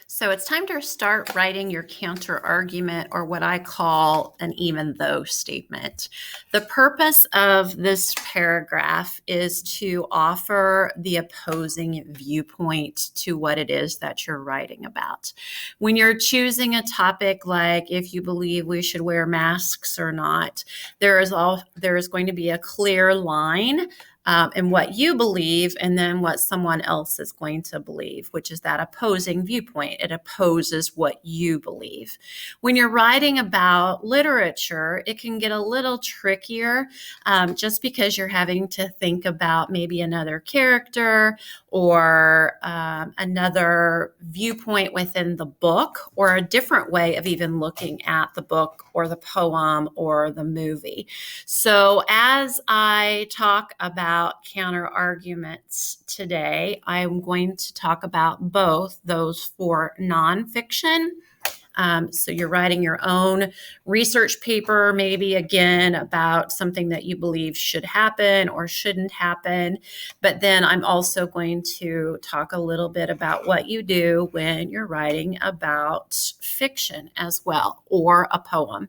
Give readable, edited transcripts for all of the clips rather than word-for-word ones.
So it's time to start writing your counter argument, or what I call an even though statement. The purpose of this paragraph is to offer the opposing viewpoint to what it is that you're writing about. When you're choosing a topic like if you believe we should wear masks or not, there is going to be a clear line in what you believe, and then what someone else is going to believe, which is that opposing viewpoint. It opposes what you believe. When you're writing about literature, it can get a little trickier just because you're having to think about maybe another character or another viewpoint within the book, or a different way of even looking at the book or the poem or the movie. So as I talk about counter arguments today, I'm going to talk about both those for nonfiction. So you're writing your own research paper, maybe again about something that you believe should happen or shouldn't happen. But then I'm also going to talk a little bit about what you do when you're writing about fiction as well, or a poem.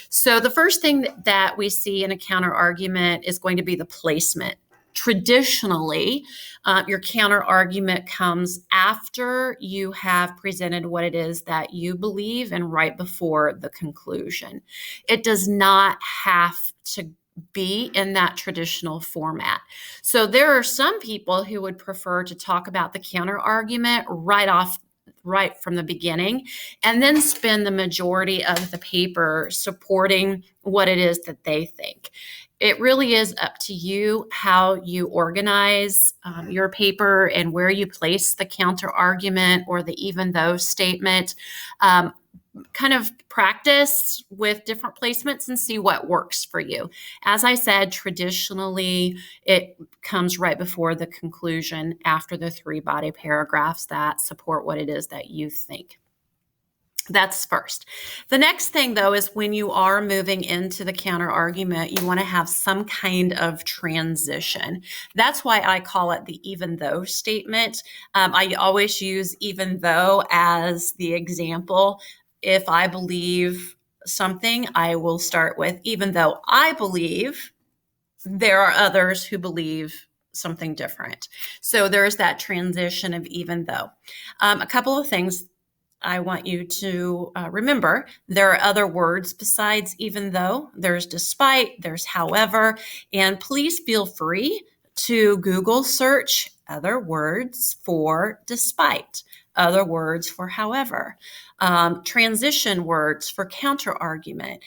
So the first thing that we see in a counter argument is going to be the placement. Traditionally, your counter argument comes after you have presented what it is that you believe and right before the conclusion. It does not have to be in that traditional format. So there are some people who would prefer to talk about the counter argument right from the beginning, and then spend the majority of the paper supporting what it is that they think. It really is up to you how you organize your paper and where you place the counter argument or the even though statement. Kind of practice with different placements and see what works for you. As I said, traditionally, it comes right before the conclusion, after the 3 body paragraphs that support what it is that you think. That's first. The next thing, though, is when you are moving into the counter argument, you want to have some kind of transition. That's why I call it the even though statement. I always use even though as the example. If I believe something, I will start with, even though I believe, there are others who believe something different. So there's that transition of even though. A couple of things I want you to remember. There are other words besides even though. There's despite, there's however, and please feel free to Google search other words for despite, other words for however, transition words for counter argument.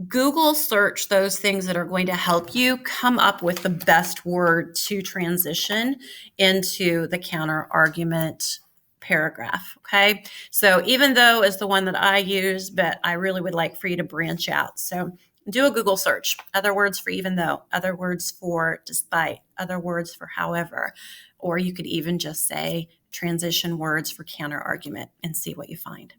Google search those things that are going to help you come up with the best word to transition into the counter argument paragraph. Okay. So even though is the one that I use, but I really would like for you to branch out. So do a Google search, other words for even though, other words for despite, other words for however, or you could even just say transition words for counter argument and see what you find.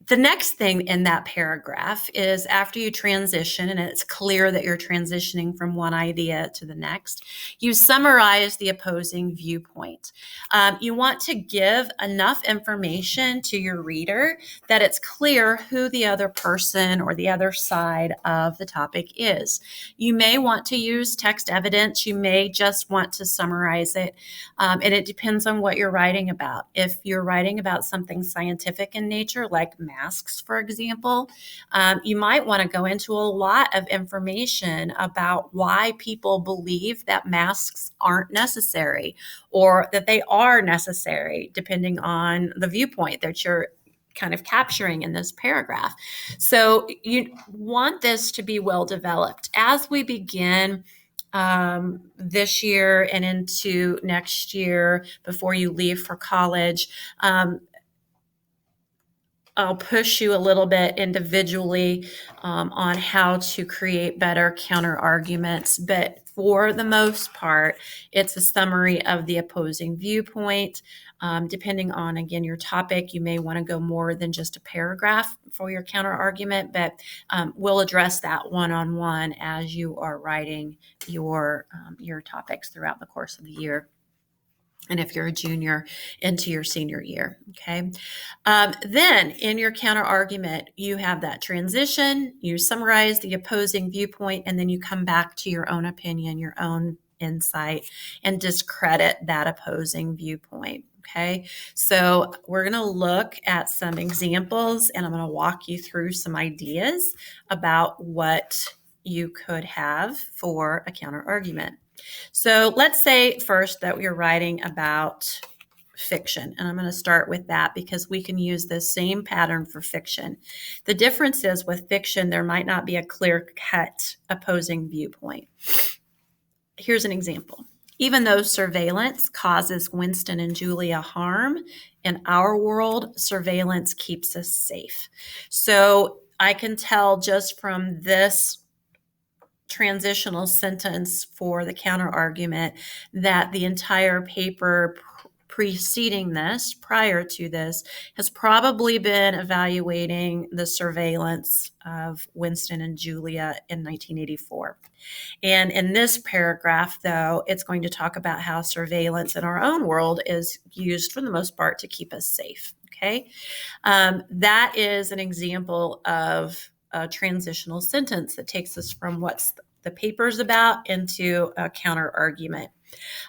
The next thing in that paragraph is after you transition, and it's clear that you're transitioning from one idea to the next, you summarize the opposing viewpoint. You want to give enough information to your reader that it's clear who the other person or the other side of the topic is. You may want to use text evidence. You may just want to summarize it. And it depends on what you're writing about. If you're writing about something scientific in nature, like masks, for example, you might want to go into a lot of information about why people believe that masks aren't necessary, or that they are necessary, depending on the viewpoint that you're kind of capturing in this paragraph. So you want this to be well developed. As we begin this year and into next year, before you leave for college, I'll push you a little bit individually on how to create better counter arguments. But for the most part, it's a summary of the opposing viewpoint. Depending on, again, your topic, you may want to go more than just a paragraph for your counter argument, but we'll address that one-on-one as you are writing your topics throughout the course of the year. And if you're a junior, into your senior year. Okay. Then in your counter argument, you have that transition, you summarize the opposing viewpoint, and then you come back to your own opinion, your own insight, and discredit that opposing viewpoint. Okay. So we're going to look at some examples, and I'm going to walk you through some ideas about what you could have for a counter argument. So let's say first that we're writing about fiction, and I'm going to start with that because we can use the same pattern for fiction. The difference is with fiction, there might not be a clear-cut opposing viewpoint. Here's an example. Even though surveillance causes Winston and Julia harm, in our world, surveillance keeps us safe. So I can tell just from this transitional sentence for the counter argument that the entire paper preceding this, prior to this, has probably been evaluating the surveillance of Winston and Julia in 1984. And in this paragraph, though, it's going to talk about how surveillance in our own world is used for the most part to keep us safe. Okay. That is an example of a transitional sentence that takes us from what's the paper's about into a counter argument.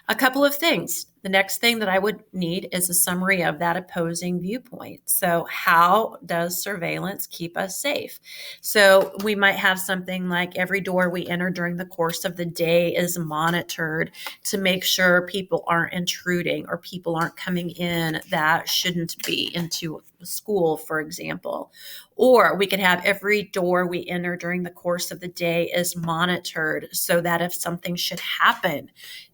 A couple of things. The next thing that I would need is a summary of that opposing viewpoint. So how does surveillance keep us safe? So we might have something like every door we enter during the course of the day is monitored to make sure people aren't intruding or people aren't coming in that shouldn't be into school, for example. Or we could have every door we enter during the course of the day is monitored so that if something should happen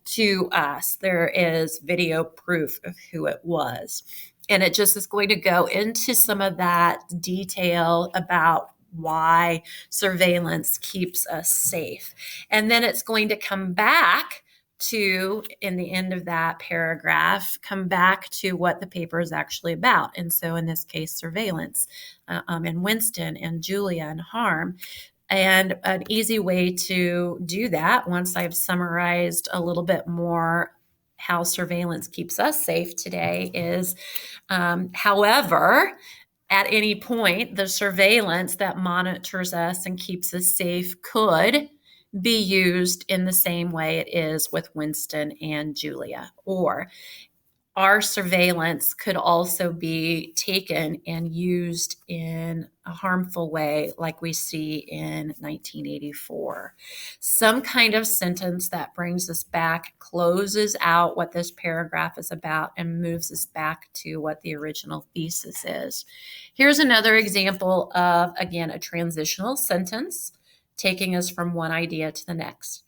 to us, there is video proof of who it was. And it just is going to go into some of that detail about why surveillance keeps us safe. And then it's going to come back to, in the end of that paragraph, come back to what the paper is actually about. And so in this case, surveillance and Winston and Julia and harm. And an easy way to do that, once I've summarized a little bit more how surveillance keeps us safe today, is however, at any point, the surveillance that monitors us and keeps us safe could be used in the same way it is with Winston and Julia. Or our surveillance could also be taken and used in a harmful way, like we see in 1984. Some kind of sentence that brings us back, closes out what this paragraph is about, and moves us back to what the original thesis is. Here's another example of, again, a transitional sentence taking us from one idea to the next.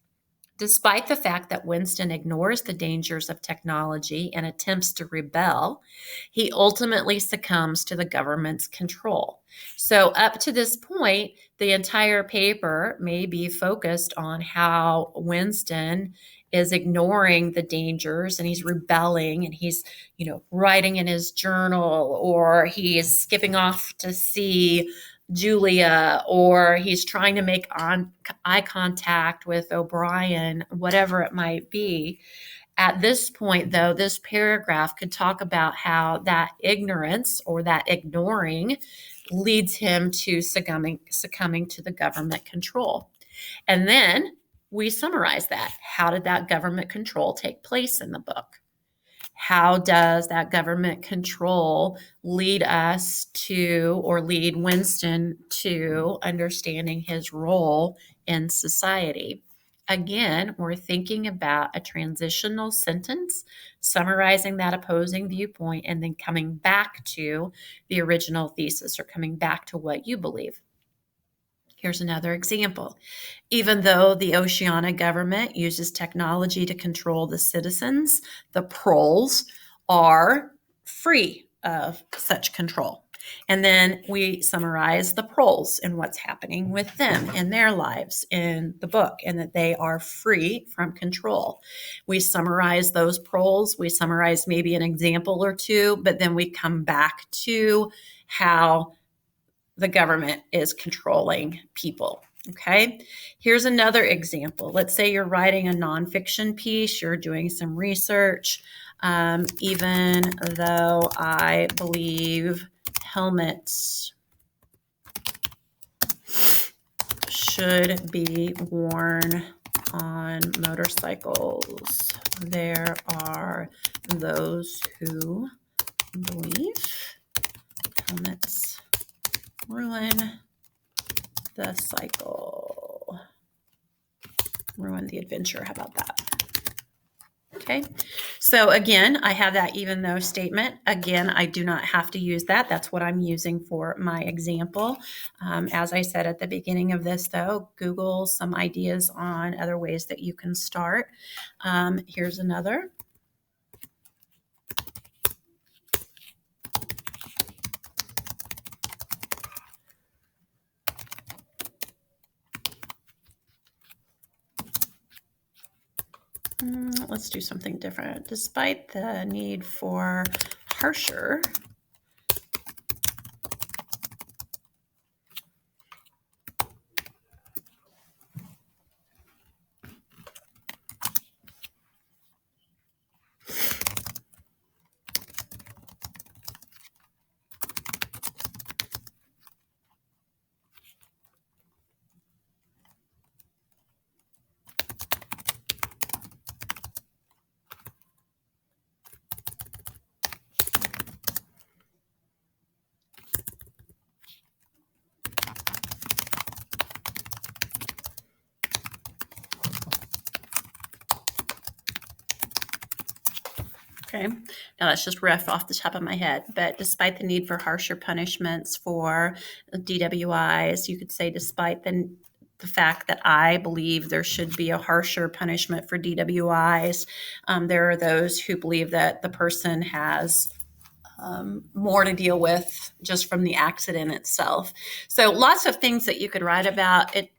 Despite the fact that Winston ignores the dangers of technology and attempts to rebel, he ultimately succumbs to the government's control. So up to this point, the entire paper may be focused on how Winston is ignoring the dangers and he's rebelling and he's, writing in his journal, or he is skipping off to see Julia, or he's trying to make eye contact with O'Brien, whatever it might be. At this point, though, this paragraph could talk about how that ignorance or that ignoring leads him to succumbing to the government control. And then we summarize that. How did that government control take place in the book? How does that government control lead us to, or lead Winston to, understanding his role in society? Again, we're thinking about a transitional sentence, summarizing that opposing viewpoint, and then coming back to the original thesis, or coming back to what you believe. Here's another example. Even though the Oceania government uses technology to control the citizens, the proles are free of such control. And then we summarize the proles and what's happening with them in their lives in the book, and that they are free from control. We summarize those proles. We summarize maybe an example or two, but then we come back to how the government is controlling people. Okay, here's another example. Let's say you're writing a nonfiction piece, you're doing some research Even though I believe helmets should be worn on motorcycles, there are those who believe helmets ruin the cycle, ruin the adventure. How about that? Okay, so again, I have that even though statement. Again, I do not have to use that. That's what I'm using for my example. As I said at the beginning of this, though, Google some ideas on other ways that you can start. Here's another. Let's do something different. Despite the need for harsher Okay, now that's just rough off the top of my head, but despite the need for harsher punishments for DWIs, you could say despite the fact that I believe there should be a harsher punishment for DWIs, there are those who believe that the person has more to deal with just from the accident itself. So lots of things that you could write about it.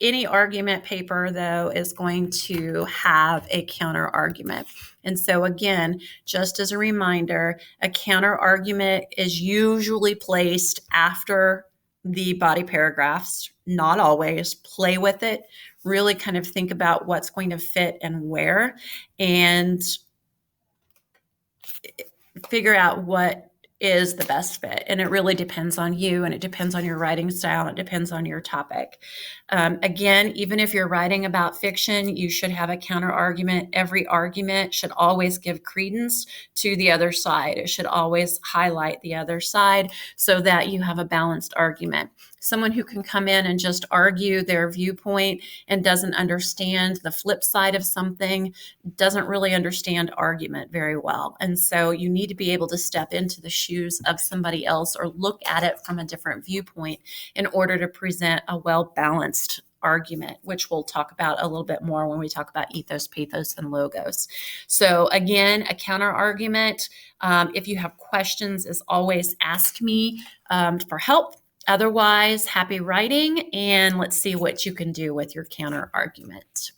Any argument paper, though, is going to have a counter argument. And so, again, just as a reminder, a counter argument is usually placed after the body paragraphs, not always. Play with it, really kind of think about what's going to fit and where, and figure out what is the best fit. And it really depends on you, and it depends on your writing style, and it depends on your topic. Again, even if you're writing about fiction, you should have a counter argument. Every argument should always give credence to the other side. It should always highlight the other side so that you have a balanced argument. Someone who can come in and just argue their viewpoint and doesn't understand the flip side of something doesn't really understand argument very well. And so you need to be able to step into the shoes of somebody else or look at it from a different viewpoint in order to present a well-balanced argument, which we'll talk about a little bit more when we talk about ethos, pathos, and logos. So again, a counter argument. If you have questions, as always, ask me for help. Otherwise, happy writing, and let's see what you can do with your counter argument.